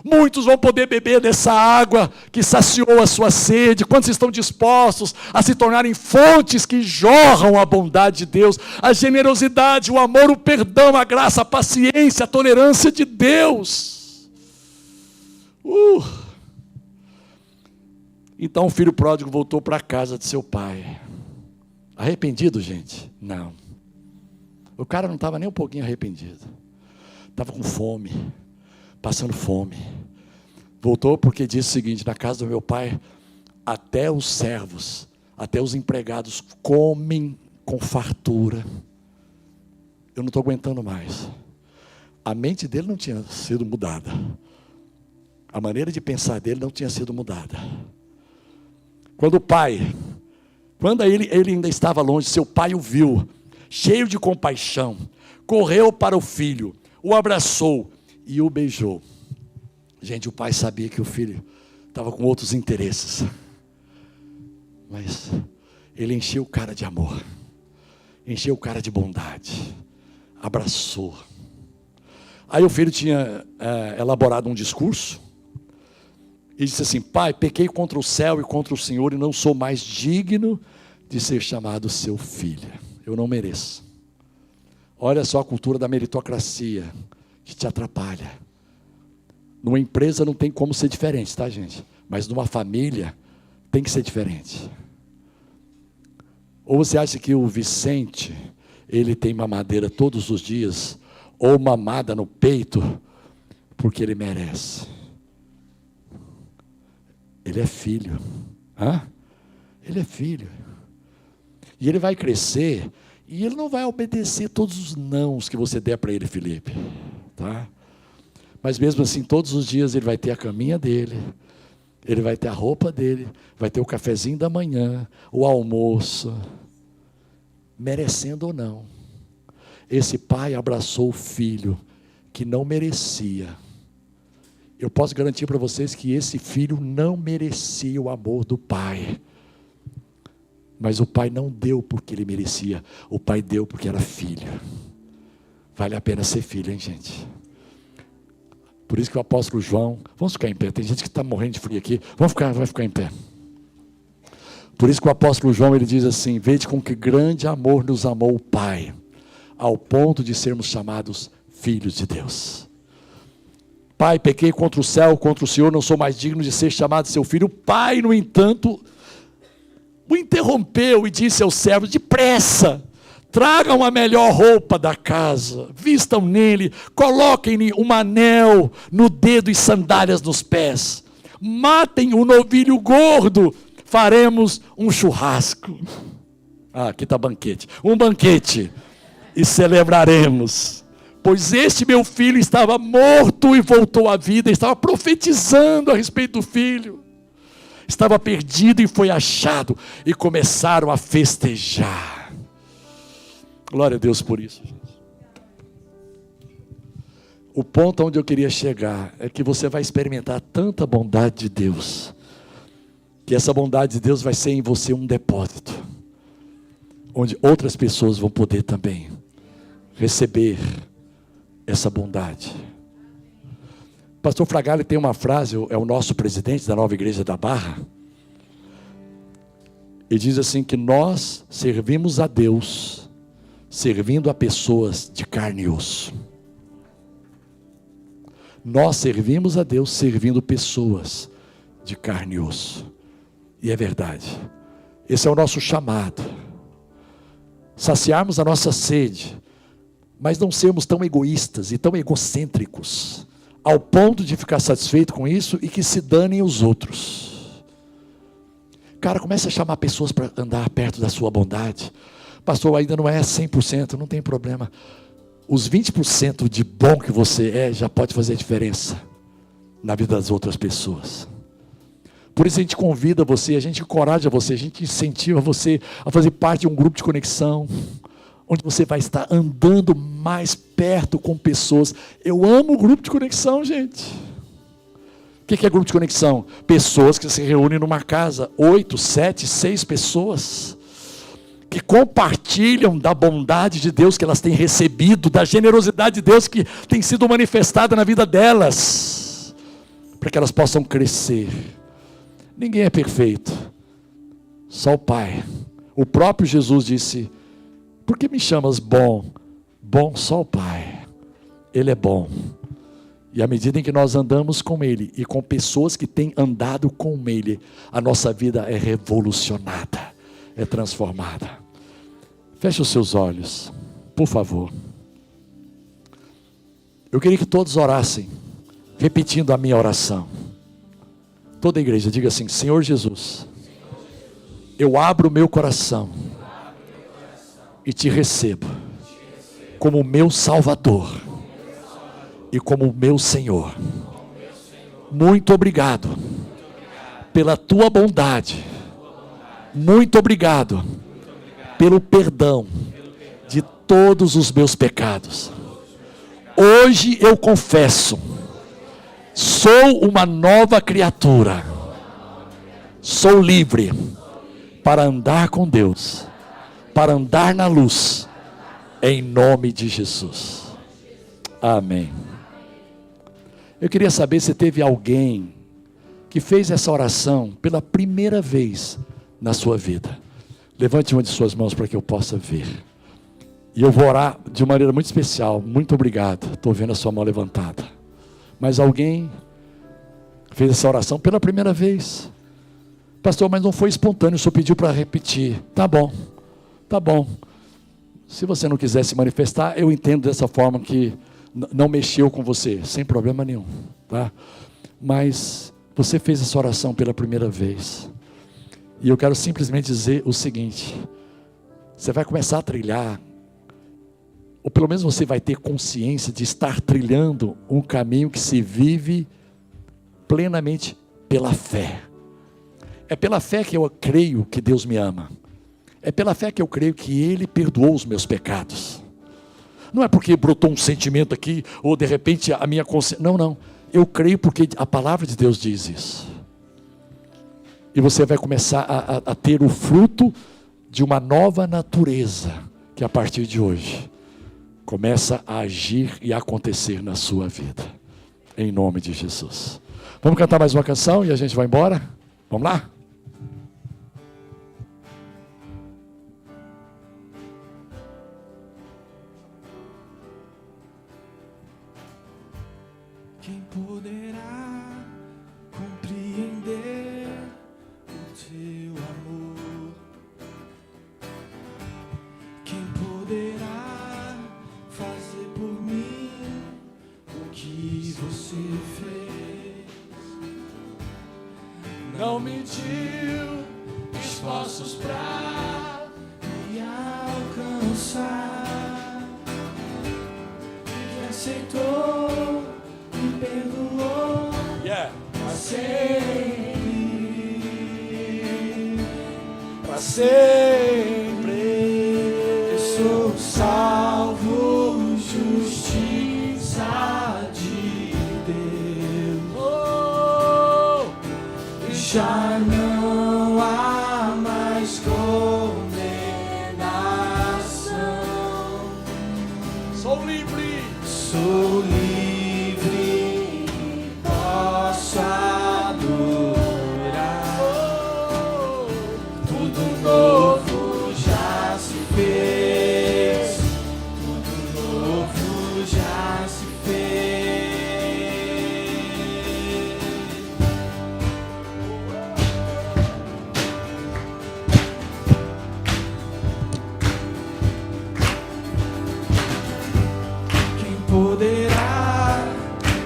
Muitos vão poder beber dessa água que saciou a sua sede. Quantos estão dispostos a se tornarem fontes que jorram a bondade de Deus, a generosidade, o amor, o perdão, a graça, a paciência, a tolerância de Deus? Então o filho pródigo voltou para a casa de seu pai. Arrependido, gente? Não. O cara não estava nem um pouquinho arrependido. Estava com fome, passando fome. Voltou porque disse o seguinte: na casa do meu pai, até os servos, até os empregados comem com fartura. Eu não estou aguentando mais. A mente dele não tinha sido mudada. A maneira de pensar dele não tinha sido mudada. Quando ele ainda estava longe, seu pai o viu, cheio de compaixão, correu para o filho, o abraçou e o beijou. Gente, o pai sabia que o filho estava com outros interesses, mas ele encheu o cara de amor, encheu o cara de bondade, abraçou. Aí o filho tinha elaborado um discurso e disse assim: pai, pequei contra o céu e contra o Senhor e não sou mais digno de ser chamado seu filho. Eu não mereço. Olha só a cultura da meritocracia que te atrapalha. Numa empresa não tem como ser diferente, tá, gente? Mas numa família tem que ser diferente. Ou você acha que o Vicente, ele tem mamadeira todos os dias, ou mamada no peito, porque ele merece? Ele é filho. Ele é filho. E ele vai crescer, e ele não vai obedecer todos os nãos que você der para ele, Felipe. Tá? Mas mesmo assim, todos os dias ele vai ter a caminha dele, ele vai ter a roupa dele, vai ter o cafezinho da manhã, o almoço, merecendo ou não. Esse pai abraçou o filho que não merecia. Eu posso garantir para vocês que esse filho não merecia o amor do pai. Mas o pai não deu porque ele merecia, o pai deu porque era filho. Vale a pena ser filho, hein, gente? Por isso que o apóstolo João, vamos ficar em pé, tem gente que está morrendo de frio aqui, vai ficar em pé. Por isso que o apóstolo João, ele diz assim: vede com que grande amor nos amou o Pai, ao ponto de sermos chamados filhos de Deus. Pai, pequei contra o céu, contra o Senhor, não sou mais digno de ser chamado seu filho. O pai, no entanto, o interrompeu e disse aos servos: depressa, tragam a melhor roupa da casa, vistam nele, coloquem-lhe um anel no dedo e sandálias nos pés, matem o novilho gordo, faremos um churrasco. Aqui está banquete. Um banquete, e celebraremos. Pois este meu filho estava morto e voltou à vida, estava profetizando a respeito do filho. Estava perdido e foi achado, e começaram a festejar. Glória a Deus por isso, gente. O ponto onde eu queria chegar é que você vai experimentar tanta bondade de Deus, que essa bondade de Deus vai ser em você um depósito, onde outras pessoas vão poder também receber essa bondade. Pastor Fragale tem uma frase, é o nosso presidente da Nova Igreja da Barra. Ele diz assim que nós servimos a Deus, servindo a pessoas de carne e osso. Nós servimos a Deus servindo pessoas de carne e osso. E é verdade. Esse é o nosso chamado. Saciarmos a nossa sede, mas não sermos tão egoístas e tão egocêntricos, ao ponto de ficar satisfeito com isso e que se danem os outros. Cara, comece a chamar pessoas para andar perto da sua bondade. Pastor, ainda não é 100%, não tem problema. Os 20% de bom que você é, já pode fazer diferença na vida das outras pessoas. Por isso a gente convida você, a gente encoraja você, a gente incentiva você a fazer parte de um grupo de conexão, onde você vai estar andando mais perto com pessoas. Eu amo o grupo de conexão, gente. O que é grupo de conexão? Pessoas que se reúnem numa casa, 8, 7, 6 pessoas, que compartilham da bondade de Deus que elas têm recebido, da generosidade de Deus que tem sido manifestada na vida delas. para que elas possam crescer. Ninguém é perfeito, só o Pai. O próprio Jesus disse: por que me chamas bom? Bom só o Pai. Ele é bom. E à medida em que nós andamos com Ele e com pessoas que têm andado com Ele, a nossa vida é revolucionada, é transformada. Feche os seus olhos, por favor. Eu queria que todos orassem, repetindo a minha oração. Toda a igreja diga assim: Senhor Jesus, eu abro o meu coração e te recebo como meu Salvador e como meu Senhor. Muito obrigado pela tua bondade. Muito obrigado pelo perdão de todos os meus pecados. Hoje eu confesso, sou uma nova criatura. Sou livre para andar com Deus, para andar na luz, em nome de Jesus. Amém. Eu queria saber se teve alguém que fez essa oração pela primeira vez na sua vida. Levante uma de suas mãos para que eu possa ver. E eu vou orar de maneira muito especial. Muito obrigado. Estou vendo a sua mão levantada. Mas alguém fez essa oração pela primeira vez. Pastor, mas não foi espontâneo, o senhor pediu para repetir. Tá bom, tá bom. Se você não quiser se manifestar, eu entendo dessa forma que não mexeu com você, sem problema nenhum, tá? Mas você fez essa oração pela primeira vez. E eu quero simplesmente dizer o seguinte: você vai começar a trilhar, ou pelo menos você vai ter consciência de estar trilhando um caminho que se vive plenamente pela fé. É pela fé que eu creio que Deus me ama. É pela fé que eu creio que Ele perdoou os meus pecados. Não é porque brotou um sentimento aqui, ou de repente a minha consciência. Não, não. Eu creio porque a palavra de Deus diz isso. E você vai começar a ter o fruto de uma nova natureza, que a partir de hoje começa a agir e a acontecer na sua vida. Em nome de Jesus. Vamos cantar mais uma canção e a gente vai embora? Vamos lá? Quem poderá compreender o teu amor? Quem poderá fazer por mim o que você fez? Não mediu esforços pra me alcançar, e aceitou, me perdoou, pra sempre, pra sempre. Eu sou salvo, justiça de Deus. Já não há mais condenação. Sou livre. Sou livre, posso adorar. Tudo novo já se fez, tudo novo já se fez. Quem poderá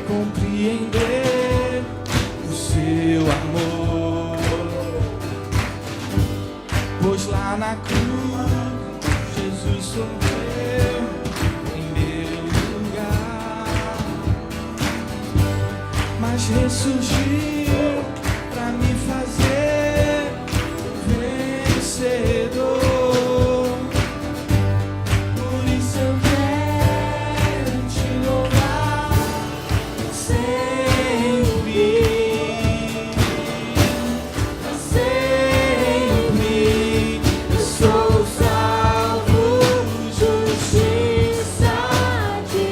compreender o seu amor? Pois lá na cruz Jesus sofreu em meu lugar, mas ressurgiu pra me fazer vencedor. Por isso eu quero te louvar sempre, sempre. Eu sou salvo, justiça de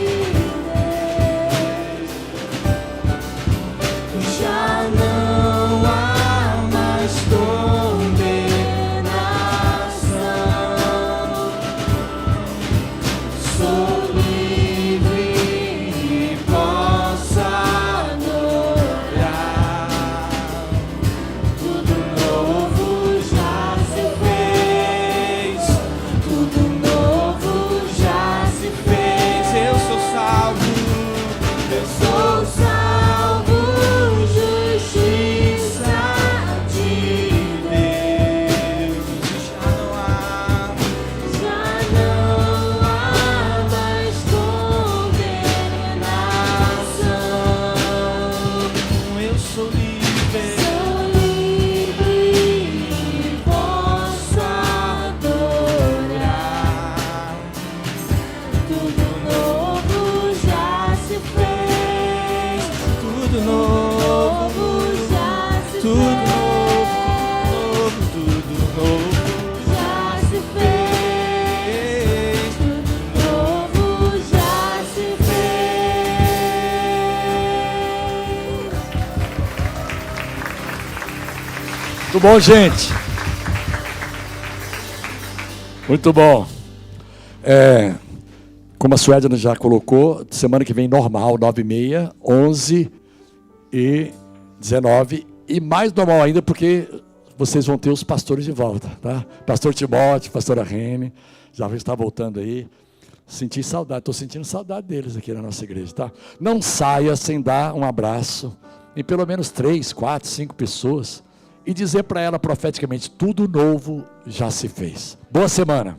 Deus. sou salvo, justiça de Deus. Já não há mais condenação. Eu sou livre, posso adorar. Tudo novo já se fez. Tudo novo já se fez. Tudo novo já se fez. Tudo novo já se fez. Muito bom, gente. Muito bom. Como a Suédia já colocou, semana que vem normal, 9h30, 11 e 19. E mais normal ainda, porque vocês vão ter os pastores de volta, tá? Pastor Timóteo, pastora Rene, já está voltando aí. Senti saudade, estou sentindo saudade deles aqui na nossa igreja, tá? Não saia sem dar um abraço em pelo menos 3, 4, 5 pessoas e dizer para ela profeticamente: tudo novo já se fez. Boa semana.